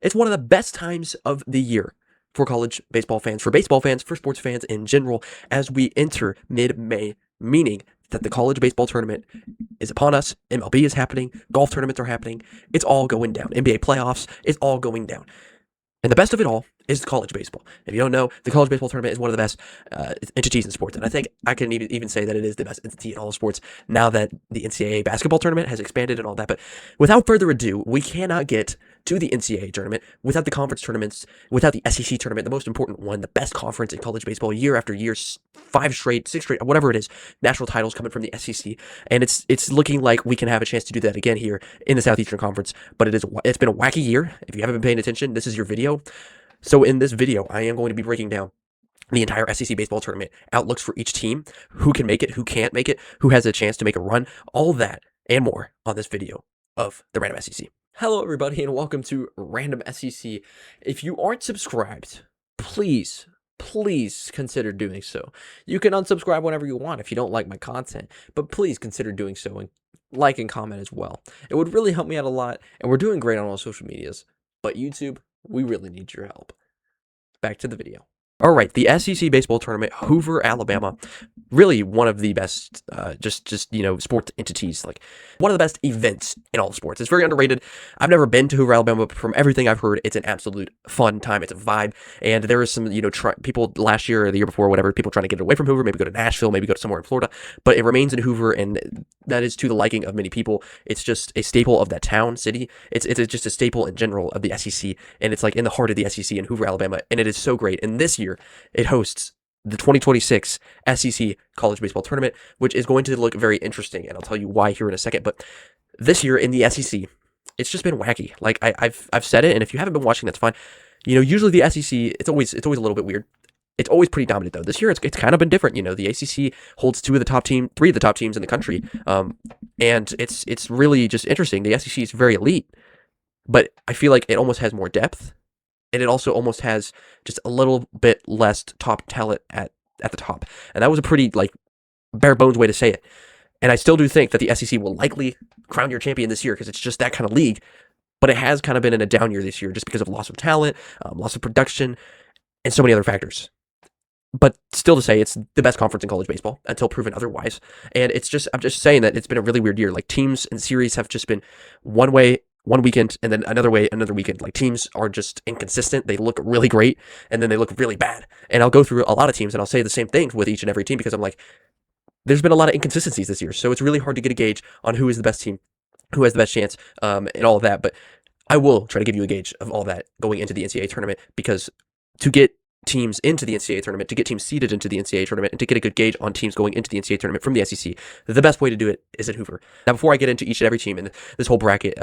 It's one of the best times of the year for college baseball fans, for baseball fans, for sports fans in general, as we enter mid-May, meaning that the college baseball tournament is upon us. MLB is happening. Golf tournaments are happening. It's all going down. NBA playoffs, it's all going down. And the best of it all is college baseball. If you don't know, the college baseball tournament is one of the best entities in sports. And I think I can even say that it is the best entity in all of sports now that the NCAA basketball tournament has expanded and all that. But without further ado, we cannot get to the NCAA tournament without the conference tournaments, without the SEC tournament, the most important one, the best conference in college baseball year after year, 5 straight, 6 straight, whatever it is, national titles coming from the SEC. And it's looking like we can have a chance to do that again here in the Southeastern Conference. But it's been a wacky year. If you haven't been paying attention, this is your video. So in this video, I am going to be breaking down the entire SEC baseball tournament, outlooks for each team, who can make it, who can't make it, who has a chance to make a run, all that and more on this video of the Random SEC. Hello, everybody, and welcome to Random SEC. If you aren't subscribed, please consider doing so. You can unsubscribe whenever you want if you don't like my content, but please consider doing so and like and comment as well. It would really help me out a lot, and we're doing great on all social medias, but YouTube, we really need your help. Back to the video. All right, the SEC baseball tournament, Hoover, Alabama, really one of the best, sports entities, like one of the best events in all sports. It's very underrated. I've never been to Hoover, Alabama, but from everything I've heard, it's an absolute fun time. It's a vibe, and there is some, people last year or the year before, whatever, people trying to get away from Hoover, maybe go to Nashville, maybe go to somewhere in Florida, but it remains in Hoover, and that is to the liking of many people. It's just a staple of that town, city. It's just a staple in general of the SEC, and it's like in the heart of the SEC in Hoover, Alabama, and it is so great. And this year, it hosts the 2026 SEC College Baseball Tournament, which is going to look very interesting, and I'll tell you why here in a second. But this year in the SEC, it's just been wacky. Like I've said it, and if you haven't been watching, that's fine. Usually the SEC, it's always a little bit weird. It's always pretty dominant though. This year it's kind of been different. The ACC holds 3 of the top teams in the country, and it's really just interesting. The SEC is very elite, but I feel like it almost has more depth. And it also almost has just a little bit less top talent at the top. And that was a pretty, bare bones way to say it. And I still do think that the SEC will likely crown your champion this year because it's just that kind of league. But it has kind of been in a down year this year just because of loss of talent, loss of production, and so many other factors. But still to say, it's the best conference in college baseball until proven otherwise. And I'm just saying that it's been a really weird year. Like, teams and series have just been one way one weekend, and then another weekend. Like, teams are just inconsistent. They look really great, and then they look really bad. And I'll go through a lot of teams, and I'll say the same things with each and every team because I'm like, there's been a lot of inconsistencies this year. So it's really hard to get a gauge on who is the best team, who has the best chance, and all of that. But I will try to give you a gauge of all that going into the NCAA tournament, because to get teams into the NCAA tournament, to get teams seeded into the NCAA tournament, and to get a good gauge on teams going into the NCAA tournament from the SEC, the best way to do it is at Hoover. Now, before I get into each and every team in this whole bracket,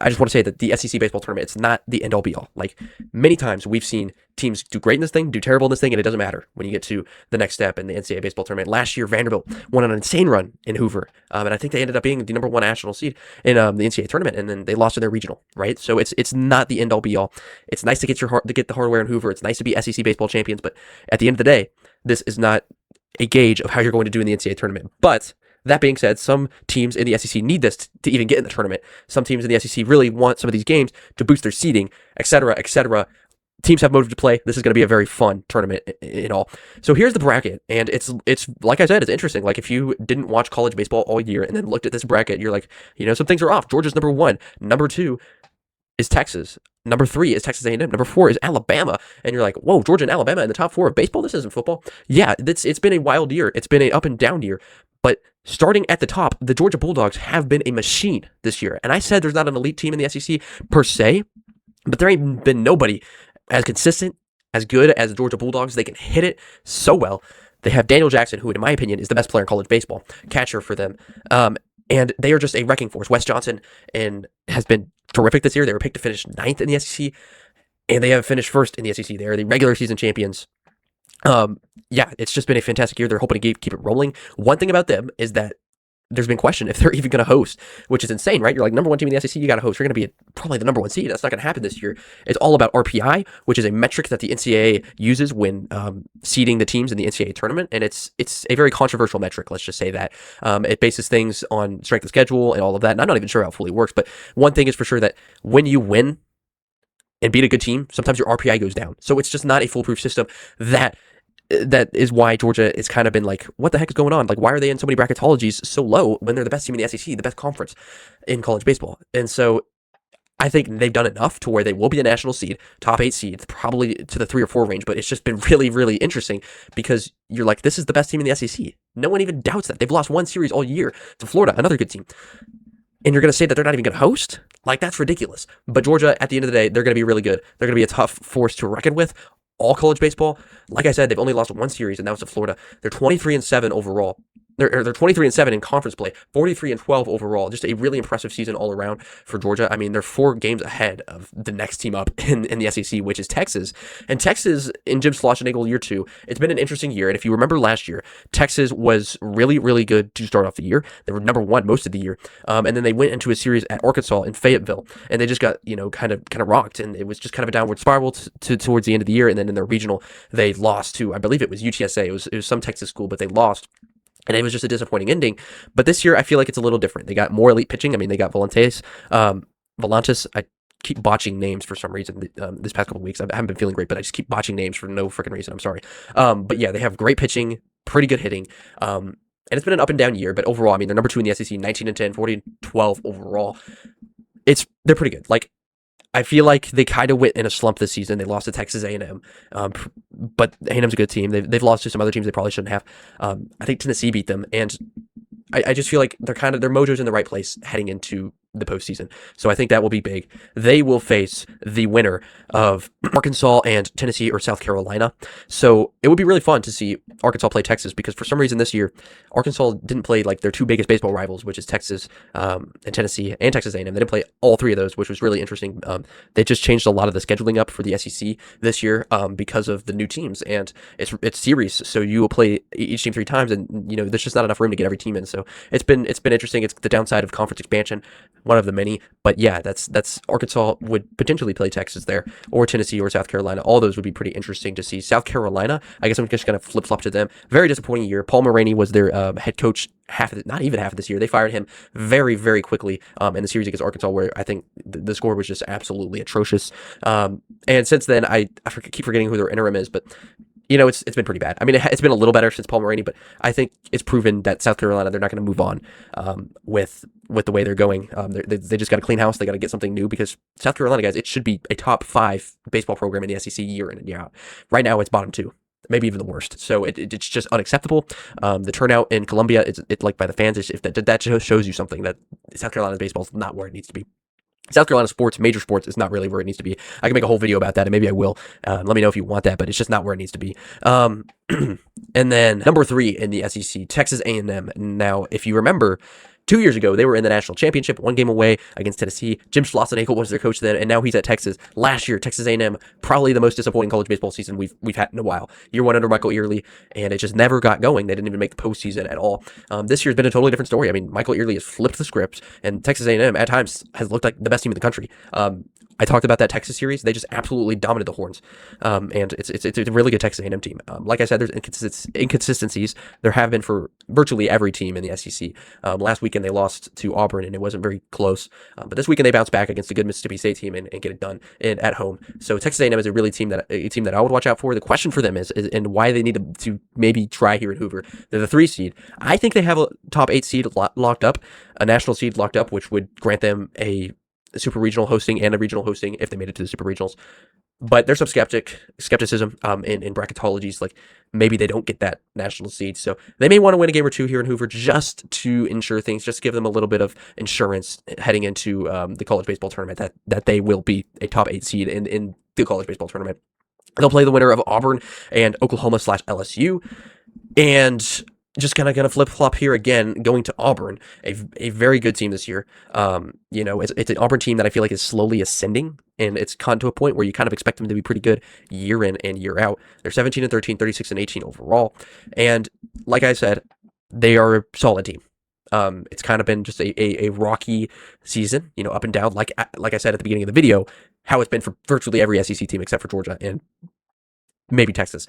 I just want to say that the SEC baseball tournament, it's not the end-all be-all. Like, many times we've seen teams do great in this thing, do terrible in this thing, and it doesn't matter when you get to the next step in the NCAA baseball tournament. Last year, Vanderbilt won an insane run in Hoover, and I think they ended up being the number 1 national seed in the NCAA tournament, and then they lost in their regional, right? So it's not the end-all be-all. It's nice to get the hardware in Hoover. It's nice to be SEC baseball champions, but at the end of the day, this is not a gauge of how you're going to do in the NCAA tournament. But that being said, some teams in the SEC need this to even get in the tournament. Some teams in the SEC really want some of these games to boost their seeding, etc., etc. Teams have motive to play. This is going to be a very fun tournament in all. So here's the bracket, and it's like I said, it's interesting. Like, if you didn't watch college baseball all year and then looked at this bracket, you're like, some things are off. Georgia's number 1. Number 2 is Texas. Number 3 is Texas A&M. Number 4 is Alabama. And you're like, whoa, Georgia and Alabama in the top 4 of baseball? This isn't football. Yeah, it's been a wild year. It's been an up and down year. But starting at the top, the Georgia Bulldogs have been a machine this year. And I said there's not an elite team in the SEC per se, but there ain't been nobody as consistent, as good as the Georgia Bulldogs. They can hit it so well. They have Daniel Jackson, who, in my opinion, is the best player in college baseball, catcher for them. And they are just a wrecking force. Wes Johnson has been terrific this year. They were picked to finish 9th in the SEC, and they have finished 1st in the SEC. They are the regular season champions. It's just been a fantastic year. They're hoping to keep it rolling. One thing about them is that there's been question if they're even going to host, which is insane, right? You're like, number 1 team in the SEC, you got to host. You're going to be probably the number 1 seed. That's not going to happen this year. It's all about RPI, which is a metric that the NCAA uses when seeding the teams in the NCAA tournament, and it's a very controversial metric. Let's just say that it bases things on strength of schedule and all of that. And I'm not even sure how it fully works, but one thing is for sure, that when you win and beat a good team, sometimes your RPI goes down. So it's just not a foolproof system. That is why Georgia has kind of been like, what the heck is going on? Like, why are they in so many bracketologies so low when they're the best team in the SEC, the best conference in college baseball? And so I think they've done enough to where they will be a national seed, top 8 seed, probably to the 3 or 4 range. But it's just been really, really interesting because you're like, this is the best team in the SEC. No one even doubts that. They've lost one series all year to Florida, another good team. And you're going to say that they're not even going to host? Like, that's ridiculous. But Georgia, at the end of the day, they're going to be really good. They're going to be a tough force to reckon with. All college baseball, like I said, they've only lost one series, and that was to Florida. They're 23-7 overall. They're 23-7 in conference play, 43-12 overall. Just a really impressive season all around for Georgia. I mean, they're 4 games ahead of the next team up in the SEC, which is Texas. And Texas, in Jim Schlossnagle year 2, it's been an interesting year. And if you remember last year, Texas was really, really good to start off the year. They were number 1 most of the year. And then they went into a series at Arkansas in Fayetteville, and they just got, kind of rocked. And it was just kind of a downward spiral towards the end of the year. And then in their regional, they lost to, I believe it was UTSA. It was some Texas school, but they lost. And it was just a disappointing ending. But this year, I feel like it's a little different. They got more elite pitching. I mean, they got Volantes. I keep botching names for some reason this past couple of weeks. I haven't been feeling great, but I just keep botching names for no freaking reason. I'm sorry. But yeah, they have great pitching, pretty good hitting. And it's been an up and down year. But overall, I mean, they're number 2 in the SEC, 19-10, 40-12 overall. They're pretty good. Like, I feel like they kind of went in a slump this season. They lost to Texas A&M, but A&M's a good team. They've lost to some other teams they probably shouldn't have. I think Tennessee beat them, and I just feel like their mojo's in the right place heading into the postseason. So I think that will be big. They will face the winner of Arkansas and Tennessee or South Carolina. So it would be really fun to see Arkansas play Texas, because for some reason this year, Arkansas didn't play like their 2 biggest baseball rivals, which is Texas and Tennessee and Texas A&M. They didn't play all 3 of those, which was really interesting. They just changed a lot of the scheduling up for the SEC this year because of the new teams, and it's series. So you will play each team 3 times, and there's just not enough room to get every team in. So it's been interesting. It's the downside of conference expansion, one of the many. But yeah, that's Arkansas would potentially play Texas there, or Tennessee or South Carolina. All those would be pretty interesting to see. South Carolina, I guess I'm just going to flip-flop to them. Very disappointing year. Paul Mulroney was their head coach not even half of this year. They fired him very, very quickly in the series against Arkansas, where I think the score was just absolutely atrocious. And since then, I keep forgetting who their interim is, but it's been pretty bad. I mean, it's been a little better since Paul Mulroney, but I think it's proven that South Carolina, they're not going to move on with the way they're going. They just got to clean house. They got to get something new, because South Carolina, guys, it should be a top 5 baseball program in the SEC year in and year out. Right now, it's bottom 2. Maybe even the worst. So it's just unacceptable. The turnout in Columbia, it's like by the fans. If that shows you something, that South Carolina's baseball is not where it needs to be. South Carolina sports, major sports, is not really where it needs to be. I can make a whole video about that, and maybe I will. Let me know if you want that, but it's just not where it needs to be. And then number 3 in the SEC, Texas A&M. Now, if you remember, 2 years ago, they were in the national championship, 1 game away against Tennessee. Jim Schlossnagle was their coach then, and now he's at Texas. Last year, Texas A&M, probably the most disappointing college baseball season we've had in a while. Year 1 under Michael Early, and it just never got going. They didn't even make the postseason at all. This year's been a totally different story. I mean, Michael Early has flipped the script, and Texas A&M at times has looked like the best team in the country. I talked about that Texas series. They just absolutely dominated the Horns, and it's a really good Texas A&M team. Like I said, there's inconsistencies. There have been for virtually every team in the SEC. Last weekend they lost to Auburn, and it wasn't very close. But this weekend they bounced back against a good Mississippi State team and get it done at home. So Texas A&M is a team that I would watch out for. The question for them is and why they need to maybe try here in Hoover. They're the 3 seed. I think they have a top 8 seed locked up, a national seed locked up, which would grant them a super regional hosting and a regional hosting if they made it to the super regionals. But there's some skepticism in bracketologies, like maybe they don't get that national seed. So they may want to win a game or 2 here in Hoover just to ensure things, just to give them a little bit of insurance heading into the college baseball tournament that they will be a top 8 seed in the college baseball tournament. They'll play the winner of Auburn and Oklahoma/LSU. And just kind of going to flip-flop here again, going to Auburn, a very good team this year. It's an Auburn team that I feel like is slowly ascending, and it's gotten to a point where you kind of expect them to be pretty good year in and year out. They're 17-13, 36-18 overall, and like I said, they are a solid team. It's kind of been just a rocky season, up and down, like I said at the beginning of the video, how it's been for virtually every SEC team except for Georgia and maybe Texas.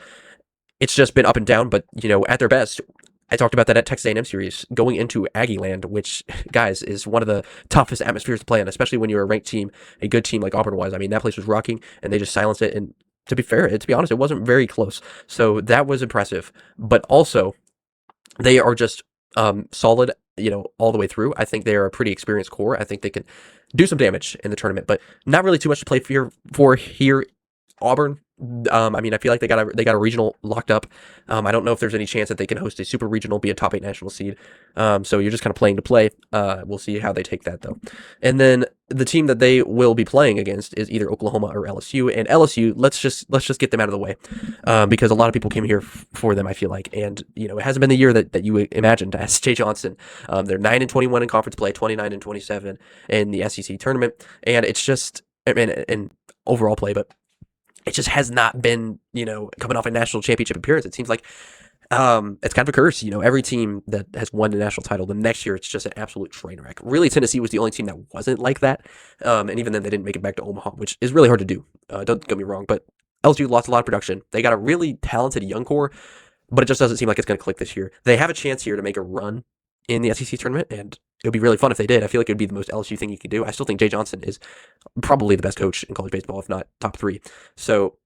It's just been up and down, but at their best, I talked about that at Texas A&M series, going into Aggie Land, which, guys, is one of the toughest atmospheres to play in, especially when you're a ranked team, a good team like Auburn was. I mean, that place was rocking, and they just silenced it. And to be fair, to be honest, it wasn't very close. So that was impressive. But also, they are just solid, all the way through. I think they are a pretty experienced core. I think they can do some damage in the tournament, but not really too much to play for here. Auburn. I mean, I feel like they got a regional locked up. I don't know if there's any chance that they can host a super regional, be a top 8 national seed. So you're just kind of playing to play. We'll see how they take that though. And then the team that they will be playing against is either Oklahoma or LSU. And LSU, let's just get them out of the way, because a lot of people came here for them, I feel like. And it hasn't been the year that you imagined as Jay Johnson. They're 9-21 in conference play, 29-27 in the SEC tournament, and it's just in overall play, but it just has not been, coming off a national championship appearance. It seems like it's kind of a curse. Every team that has won the national title, the next year it's just an absolute train wreck. Really, Tennessee was the only team that wasn't like that. And even then, they didn't make it back to Omaha, which is really hard to do. Don't get me wrong, but LSU lost a lot of production. They got a really talented young core, but it just doesn't seem like it's going to click this year. They have a chance here to make a run in the SEC tournament, and it would be really fun if they did. I feel like it would be the most LSU thing you could do. I still think Jay Johnson is probably the best coach in college baseball, if not top 3. So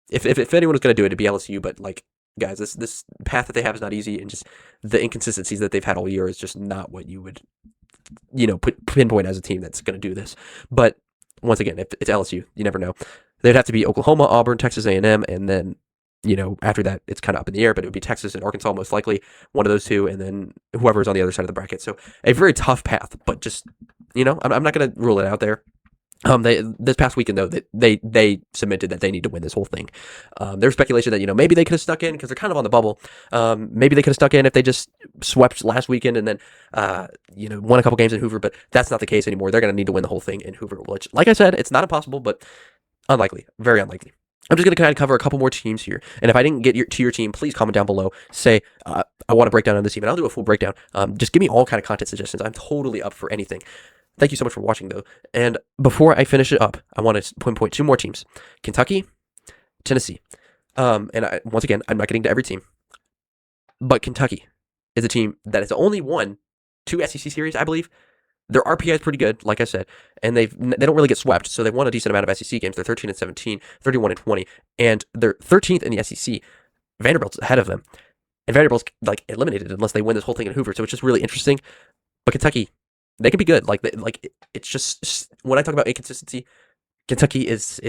if anyone was going to do it, it'd be LSU. But guys, this path that they have is not easy, and just the inconsistencies that they've had all year is just not what you would, pinpoint as a team that's going to do this. But once again, if it's LSU, you never know. They'd have to be Oklahoma, Auburn, Texas A&M, and then after that, it's kind of up in the air, but it would be Texas and Arkansas most likely, one of those two, and then whoever's on the other side of the bracket. So a very tough path, but just, I'm not going to rule it out there. This past weekend though, they submitted that they need to win this whole thing. There's speculation that maybe they could have stuck in because they're kind of on the bubble. Maybe they could have stuck in if they just swept last weekend and then won a couple games in Hoover, but that's not the case anymore. They're going to need to win the whole thing in Hoover, which, like I said, it's not impossible, but unlikely, very unlikely. I'm just going to kind of cover a couple more teams here. And if I didn't get to your team, please comment down below. Say, I want to break down on this team, and I'll do a full breakdown. Just give me all kind of content suggestions. I'm totally up for anything. Thank you so much for watching, though. And before I finish it up, I want to pinpoint 2 more teams. Kentucky, Tennessee. Once again, I'm not getting to every team. But Kentucky is a team that has only won 2 SEC series, I believe. Their RPI is pretty good, like I said, and they don't really get swept, so they've won a decent amount of SEC games. They're 13-17, 31-20, and they're 13th in the SEC. Vanderbilt's ahead of them, and Vanderbilt's eliminated unless they win this whole thing in Hoover. So it's just really interesting. But Kentucky, they can be good. It's just when I talk about inconsistency, Kentucky is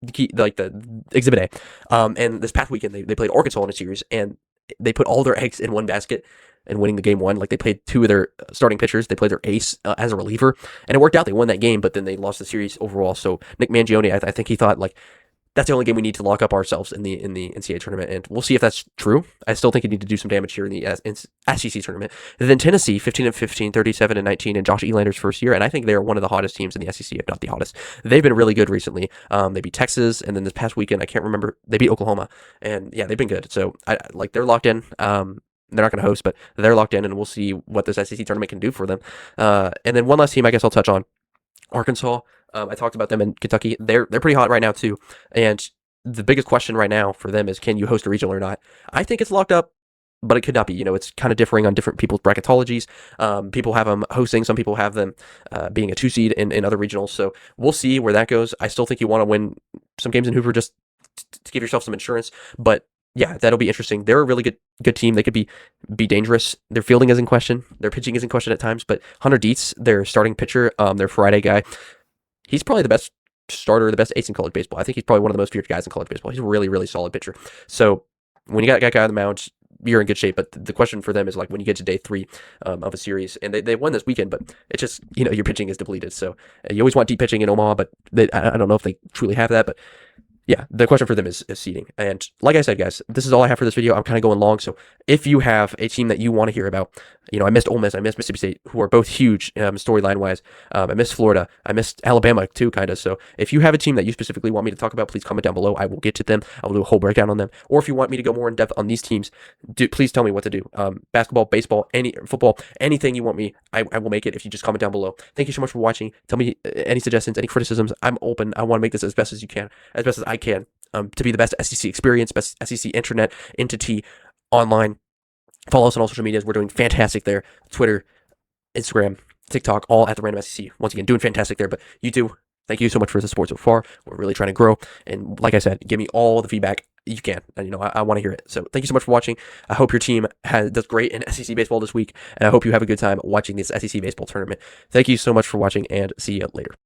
the key, the exhibit A. And this past weekend they played Arkansas in a series, and they put all their eggs in one basket and winning the game 1. They played 2 of their starting pitchers. They played their ace as a reliever, and it worked out. They won that game, but then they lost the series overall. So Nick Mangione, I think he thought that's the only game we need to lock up ourselves in the NCAA tournament, and we'll see if that's true. I still think you need to do some damage here in the SEC tournament. And then Tennessee, 15-15, 37-19, in Josh Elander's first year, and I think they're one of the hottest teams in the SEC, if not the hottest. They've been really good recently. They beat Texas, and then this past weekend, I can't remember, they beat Oklahoma, and yeah, they've been good. So they're locked in. They're not going to host, but they're locked in, and we'll see what this SEC tournament can do for them. And then one last team I guess I'll touch on, Arkansas. I talked about them in Kentucky. They're pretty hot right now too, and the biggest question right now for them is, can you host a regional or not? I think it's locked up, but it could not be. It's kind of differing on different people's bracketologies. People have them hosting. Some people have them being a 2 seed in other regionals. So we'll see where that goes. I still think you want to win some games in Hoover just to give yourself some insurance, but yeah, that'll be interesting. They're a really good team. They could be dangerous. Their fielding is in question. Their pitching is in question at times. But Hunter Dietz, their starting pitcher, their Friday guy, he's probably the best starter, the best ace in college baseball. I think he's probably one of the most feared guys in college baseball. He's a really, really solid pitcher. So when you got that guy on the mound, you're in good shape. But the question for them is when you get to day 3 of a series, and they won this weekend, but it's just, your pitching is depleted. So you always want deep pitching in Omaha, but I don't know if they truly have that. But yeah, the question for them is seeding. And like I said, guys, this is all I have for this video. I'm kind of going long. So if you have a team that you want to hear about, I missed Ole Miss, I missed Mississippi State, who are both huge storyline-wise. I missed Florida. I missed Alabama too, kind of. So if you have a team that you specifically want me to talk about, please comment down below. I will get to them. I will do a whole breakdown on them. Or if you want me to go more in depth on these teams, please tell me what to do. Basketball, baseball, football, anything you want me, I will make it if you just comment down below. Thank you so much for watching. Tell me any suggestions, any criticisms. I'm open. I want to make this as best as I can. To be the best SEC experience, best SEC internet entity online. Follow us on all social medias. We're doing fantastic there. Twitter, Instagram, TikTok, all at the Random SEC. Once again, doing fantastic there. But you too, thank you so much for the support so far. We're really trying to grow. And like I said, give me all the feedback you can. And, I want to hear it. So thank you so much for watching. I hope your team does great in SEC baseball this week. And I hope you have a good time watching this SEC baseball tournament. Thank you so much for watching, and see you later.